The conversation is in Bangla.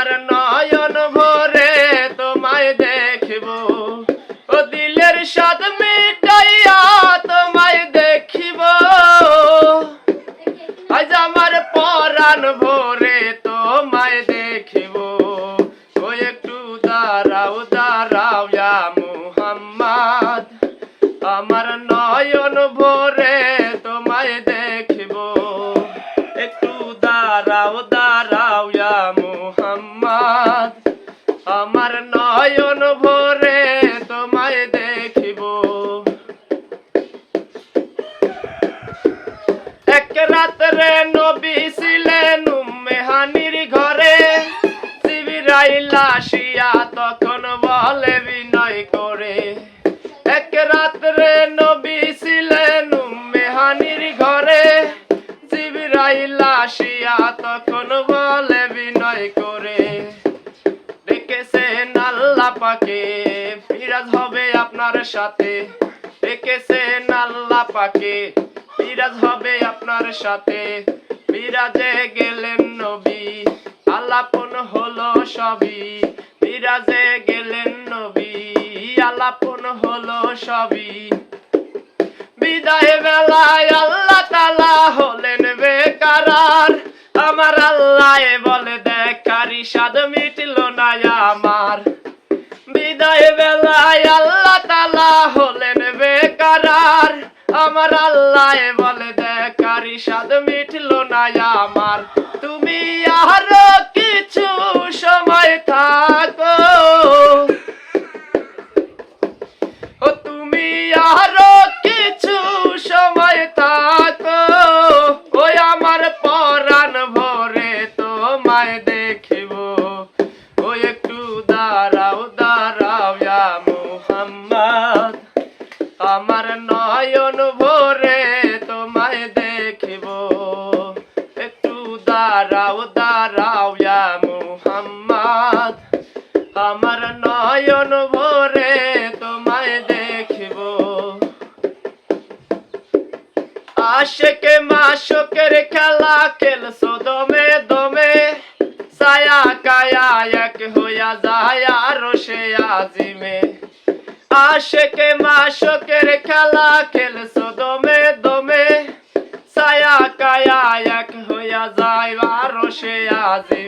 আমার নয়ন ভরে তোমায় দেখিব, ও দিলের স্বাদ মিটাইয়া তোমায় দেখিব। আজ আমার পরাণ ভরে তোমায় দেখিব, ও একটু দাঁড়াও দাঁড়াও ইয়া মুহাম্মদ, আমার নয়ন ভরে তোমায় দেখিব, একটু দাঁড়াও দাঁড়াও ইয়া মুহাম্মদ, আমার নয়ন ভরে তোমায় দেখিব। এক রাত্রে নবী ছিলেন উম্মে হানির ঘরে, জিবরাইল আসিয়া তখন বলে বিনয় করে। এক রাত্রে নবী ছিলেন উম্মে হানির ঘরে, জিবরাইল আসিয়া তখন বলে বিনয় করে। ডেকেছেন আল্লাহ পাকে ফিরাজ হবে আপনার সাথে, ডেকেছেন আল্লাহ পাকে ফিরাজ হবে আপনার সাথে। মিরাজে গেলেন নবী আলাপন হলো সবই, মিরাজে গেলেন নবী আলাপন হলো সবই। বিদায় বেলায় আল্লাহ তাআলা হলেন বেকারার, আমার আল্লাহ বলে দেখারি স্বাদ মিটলো না আমার। বিদায় বেলায় আল্লাহ তাআলা হলেন বেকারার, আমার আল্লাহ বলে দেখারি স্বাদ মিটলো না আমার। তুমি আরো কিছু সময় থাকো, ও তুমি আরো কিছু সময় থাকো, ওই আমার পরাণ ভরে তোমায় দেখিব, ওই একটু দাঁড়াও দাঁড়াও ইয়া মুহাম্মদ, আমার নয়ন ভরে তোমায় দেখিব, একটু দাঁড়াও দাঁড়াও ইয়া মুহাম্মদ, আমার নয়ন ভরে তোমায় দেখিব। আশেকে মাশকের খেলা খেলছো দমে দমে, ছায়া কায়া এক হইয়া যায় আরশে আজিমে। আশেকে মাশকের খেলা খেলছো দমে দমে, ছায়া কায়া এক হইয়া যায় আরশে আজিমে।